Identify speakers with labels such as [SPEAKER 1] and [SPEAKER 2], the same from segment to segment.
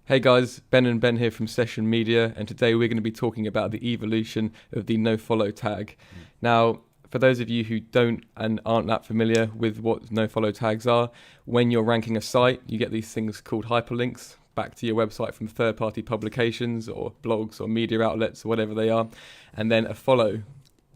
[SPEAKER 1] Hey guys, Ben and Ben here from Session Media, and today we're going to be talking about the evolution of the nofollow tag. Now, for those of you who don't and aren't that familiar with what nofollow tags are, when you're ranking a site, you get these things called hyperlinks back to your website from third-party publications or blogs or media outlets or whatever they are, and then a follow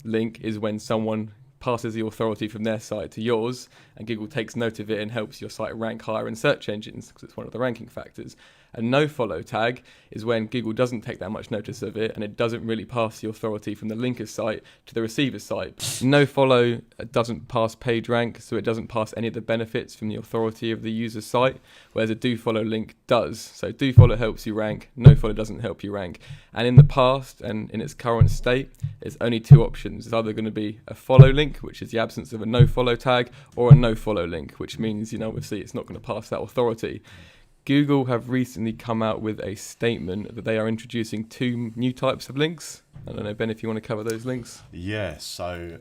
[SPEAKER 1] link is when someone passes the authority from their site to yours, and Google takes note of it and helps your site rank higher in search engines because it's one of the ranking factors. A no-follow tag is when Google doesn't take that much notice of it and it doesn't really pass the authority from the linker's site to the receiver's site. No-follow doesn't pass PageRank, so it doesn't pass any of the benefits from the authority of the user's site, whereas a do-follow link does. So do-follow helps you rank, no-follow doesn't help you rank. And in the past and in its current state, there's only two options. It's either going to be a follow link, which is the absence of a no-follow tag, or a no-follow link, which means, obviously it's not going to pass that authority. Google have recently come out with a statement that they are introducing two new types of links. I don't know, Ben, if you want to cover those links.
[SPEAKER 2] Yeah, so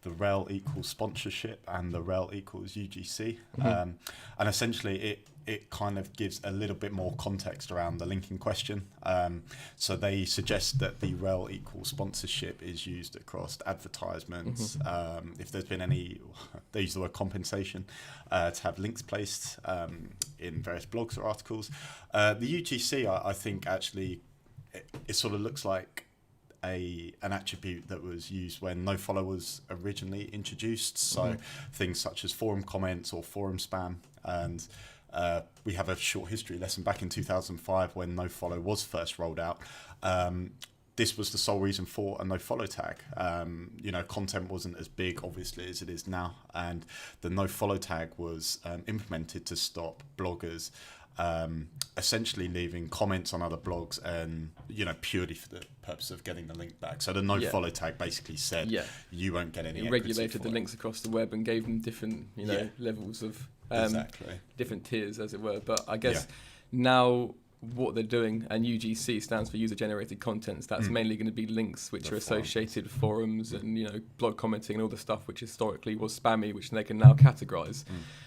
[SPEAKER 2] the rel equals sponsorship and the rel equals UGC. And essentially it kind of gives a little bit more context around the linking question. So they suggest that the rel equals sponsorship is used across advertisements. If there's been any, they use the word compensation to have links placed in various blogs or articles. The UGC, I think actually, it sort of looks like an attribute that was used when nofollow was originally introduced. So things such as forum comments or forum spam. And we have a short history lesson back in 2005 when nofollow was first rolled out. This was the sole reason for a nofollow tag. Content wasn't as big, obviously, as it is now. And the nofollow tag was implemented to stop bloggers essentially leaving comments on other blogs and, purely for the purpose of getting the link back. So the no-follow tag basically said you won't get any.
[SPEAKER 1] It regulated the links across the web and gave them different, levels of different tiers, as it were. But I guess now what they're doing, and UGC stands for user-generated contents, that's mainly going to be links which are associated with forums and blog commenting and all the stuff which historically was spammy, which they can now categorize.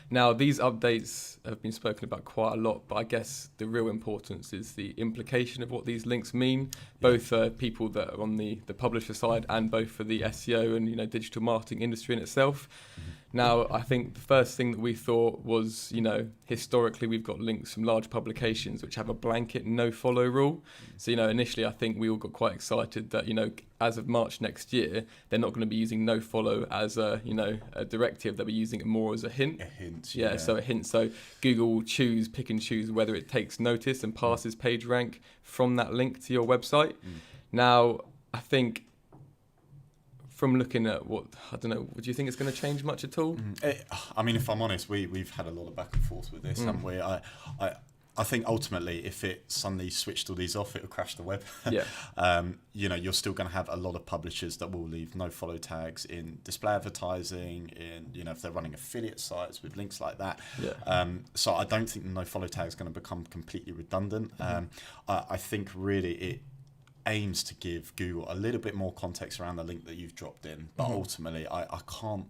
[SPEAKER 1] Now these updates have been spoken about quite a lot, but I guess the real importance is the implication of what these links mean, both for people that are on the publisher side and both for the SEO and digital marketing industry in itself. Now, I think the first thing that we thought was, historically we've got links from large publications which have a blanket no-follow rule. So, initially I think we all got quite excited that, as of March next year, they're not going to be using no-follow as a directive. They'll be using it more as a hint.
[SPEAKER 2] A hint,
[SPEAKER 1] yeah. So a hint. So Google will pick and choose whether it takes notice and passes PageRank from that link to your website. Now, I think, from looking at do you think it's going to change much at all?
[SPEAKER 2] If I'm honest, we've had a lot of back and forth with this, haven't we? I think ultimately, if it suddenly switched all these off, it will crash the web. You're still going to have a lot of publishers that will leave no-follow tags in display advertising, if they're running affiliate sites with links like that. So I don't think the no-follow tag is going to become completely redundant. I think really it aims to give Google a little bit more context around the link that you've dropped in, but ultimately I can't.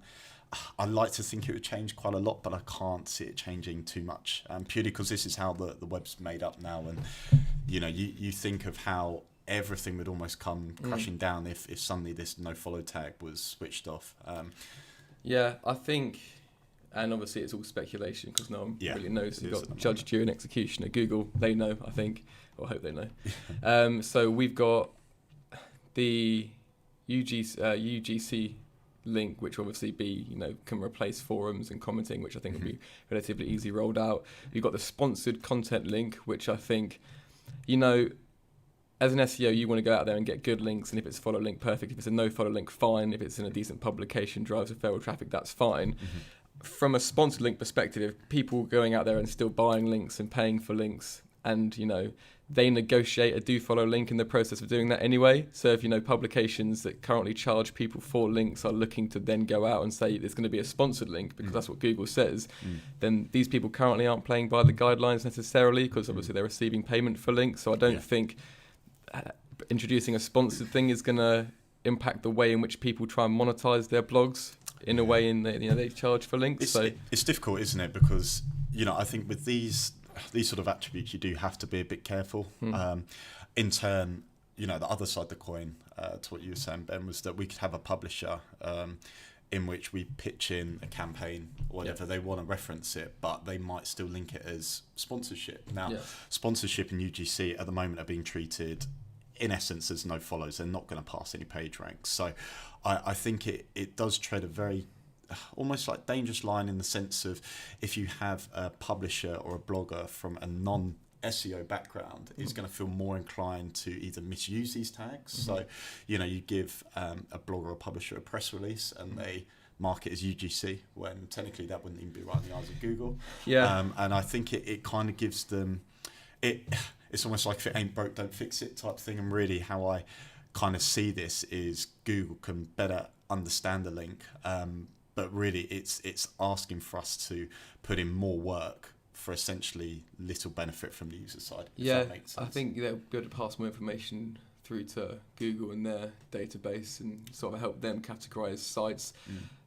[SPEAKER 2] I like to think it would change quite a lot, but I can't see it changing too much, purely because this is how the web's made up now, and you think of how everything would almost come crashing down if suddenly this no-follow tag was switched off.
[SPEAKER 1] I think, and obviously it's all speculation because no one really knows. You've got judge, jury and execution at Google. They know, I think, or hope they know. So we've got the UGC link, which will obviously be, can replace forums and commenting, which I think will be relatively easy rolled out. You've got the sponsored content link, which I think, as an SEO, you want to go out there and get good links, and if it's a follow link, perfect. If it's a no follow link, fine. If it's in a decent publication, drives referral traffic, that's fine. From a sponsored link perspective, people going out there and still buying links and paying for links, and they negotiate a do follow link in the process of doing that anyway. So if publications that currently charge people for links are looking to then go out and say there's going to be a sponsored link because that's what Google says, then these people currently aren't playing by the guidelines necessarily, because obviously they're receiving payment for links. So I don't think introducing a sponsored thing is going to impact the way in which people try and monetize their blogs in a way in that they charge for links.
[SPEAKER 2] It's difficult, isn't it? Because I think with these these sort of attributes, you do have to be a bit careful. In turn, the other side of the coin, to what you were saying, Ben, was that we could have a publisher in which we pitch in a campaign or whatever. They want to reference it, but they might still link it as sponsorship. Now, sponsorship in UGC at the moment are being treated in essence as no follows. They're not going to pass any page ranks. So I think it does tread a very almost like dangerous line, in the sense of, if you have a publisher or a blogger from a non-SEO background, is going to feel more inclined to either misuse these tags. So, you give a blogger or publisher a press release and they mark it as UGC, when technically that wouldn't even be right in the eyes of Google. And I think it kind of gives them, it's almost like, if it ain't broke, don't fix it type thing. And really how I kind of see this is, Google can better understand the link, but really it's asking for us to put in more work for essentially little benefit from the user side. If that makes sense.
[SPEAKER 1] I think they'll be able to pass more information through to Google and their database and sort of help them categorize sites.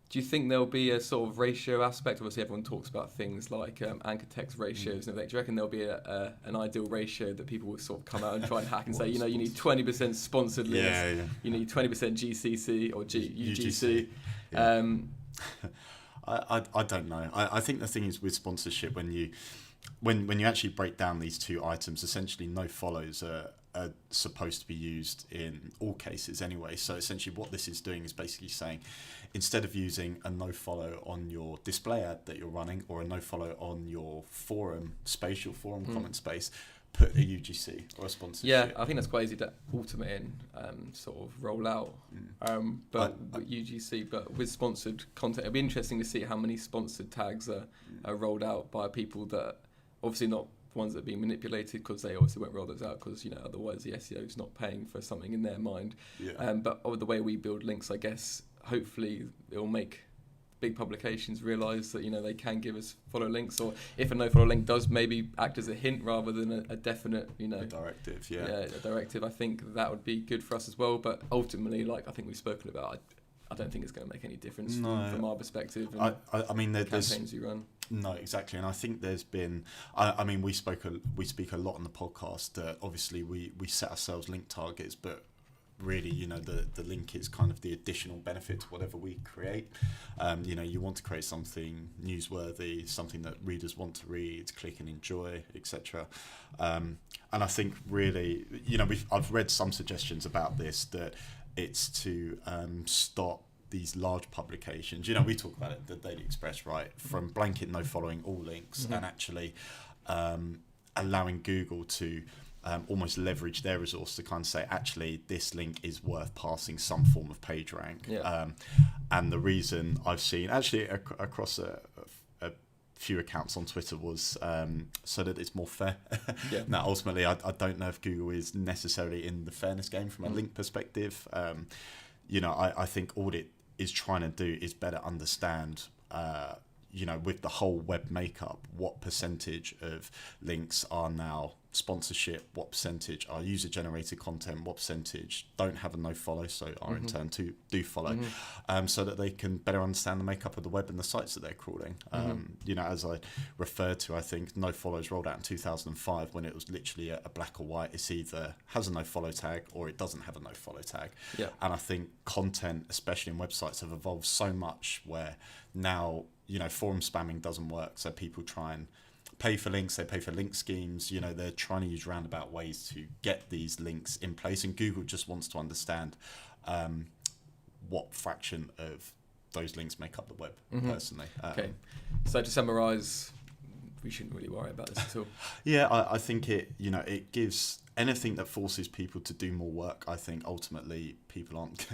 [SPEAKER 1] Do you think there'll be a sort of ratio aspect? Obviously, everyone talks about things like anchor text ratios and everything. Do you reckon there'll be an ideal ratio that people will sort of come out and try and hack and say, you need 20% sponsored links, you need 20% GCC or UGC?
[SPEAKER 2] I don't know. I think the thing is with sponsorship, when you actually break down these two items, essentially no follows are supposed to be used in all cases anyway. So essentially what this is doing is basically saying, instead of using a no follow on your display ad that you're running, or a no follow on your spatial forum comment space, put a UGC or a sponsorship.
[SPEAKER 1] Yeah, I think that's quite easy to automate and sort of roll out. But with UGC, but with sponsored content, it'd be interesting to see how many sponsored tags are rolled out by people that obviously not ones that are being manipulated, because they obviously won't roll those out because otherwise the SEO is not paying for something in their mind. But the way we build links, I guess, hopefully it will make big publications realise that they can give us follow links, or if a no follow link does maybe act as a hint rather than a definite a
[SPEAKER 2] directive.
[SPEAKER 1] A directive. I think that would be good for us as well. But ultimately, like I think we've spoken about, I don't think it's going to make any difference from our perspective. And
[SPEAKER 2] I mean, there's
[SPEAKER 1] campaigns you run.
[SPEAKER 2] No, exactly, and I think there's been. We speak a lot on the podcast that obviously we set ourselves link targets, but really, the link is kind of the additional benefit to whatever we create. You want to create something newsworthy, something that readers want to read, click and enjoy, etc. And I think really, I've read some suggestions about this, that it's to stop these large publications. We talk about it, the Daily Express, right, from blanket no following all links, and actually allowing Google to almost leverage their resource to kind of say, actually, this link is worth passing some form of page rank. And the reason I've seen actually across a few accounts on Twitter was so that it's more fair. Now, ultimately, I don't know if Google is necessarily in the fairness game from a link perspective. I think all it is trying to do is better understand, with the whole web makeup, what percentage of links are now sponsorship, what percentage are user-generated content, what percentage don't have a no-follow, so are in turn to do follow, so that they can better understand the makeup of the web and the sites that they're crawling. As I referred to, I think no-follows rolled out in 2005 when it was literally a black or white. It's either has a no-follow tag or it doesn't have a no-follow tag. And I think content, especially in websites, have evolved so much where now, forum spamming doesn't work, so people try and pay for links, they pay for link schemes, they're trying to use roundabout ways to get these links in place, and Google just wants to understand what fraction of those links make up the web, personally.
[SPEAKER 1] Okay, so to summarise, we shouldn't really worry about this at all.
[SPEAKER 2] I think it gives anything that forces people to do more work. I think ultimately people aren't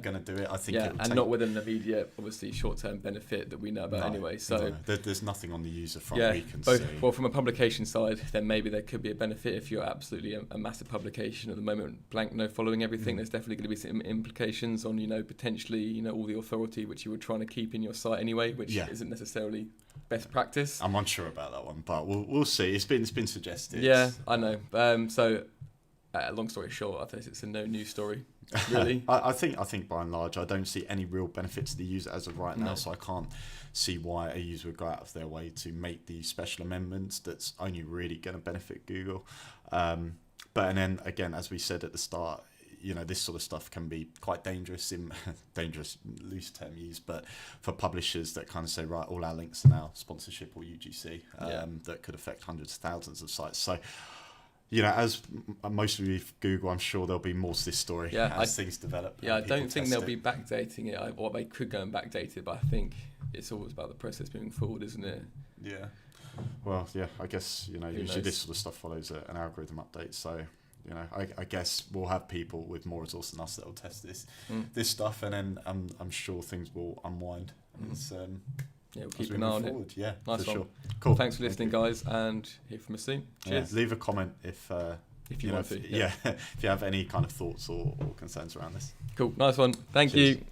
[SPEAKER 2] going to do it. I think
[SPEAKER 1] and not with an immediate, obviously short-term benefit that we know about anyway. So
[SPEAKER 2] there's nothing on the user front we can see.
[SPEAKER 1] Well, from a publication side, then maybe there could be a benefit if you're absolutely a massive publication at the moment, blank no following everything. There's definitely going to be some implications on potentially all the authority which you were trying to keep in your site anyway, which isn't necessarily best practice.
[SPEAKER 2] I'm unsure about that one, but we'll see. It's been suggested.
[SPEAKER 1] Yeah, I know. So long story short, I think it's a no news story. Really?
[SPEAKER 2] I think by and large, I don't see any real benefit to the user as of right now,
[SPEAKER 1] No.
[SPEAKER 2] so I can't see why a user would go out of their way to make these special amendments that's only really going to benefit Google. But and then again, as we said at the start, this sort of stuff can be quite dangerous dangerous, loose term used, but for publishers that kind of say, right, all our links are now sponsorship or UGC, that could affect hundreds of thousands of sites. So, as mostly with Google, I'm sure there'll be more to this story as things develop.
[SPEAKER 1] Yeah, I don't think they'll be backdating it, or they could go and backdate it, but I think it's always about the process moving forward, isn't it?
[SPEAKER 2] Yeah. Well, yeah, I guess, usually this sort of stuff follows an algorithm update. So, I guess we'll have people with more resource than us that will test this stuff, and then I'm sure things will unwind.
[SPEAKER 1] We'll keep an eye on it.
[SPEAKER 2] Yeah,
[SPEAKER 1] nice
[SPEAKER 2] for
[SPEAKER 1] one.
[SPEAKER 2] Sure. Cool.
[SPEAKER 1] Thanks for listening, guys, and hear from us soon. Cheers.
[SPEAKER 2] Yeah, leave a comment if you
[SPEAKER 1] want to.
[SPEAKER 2] if you have any kind of thoughts or concerns around this.
[SPEAKER 1] Cool. Nice one. Thank you.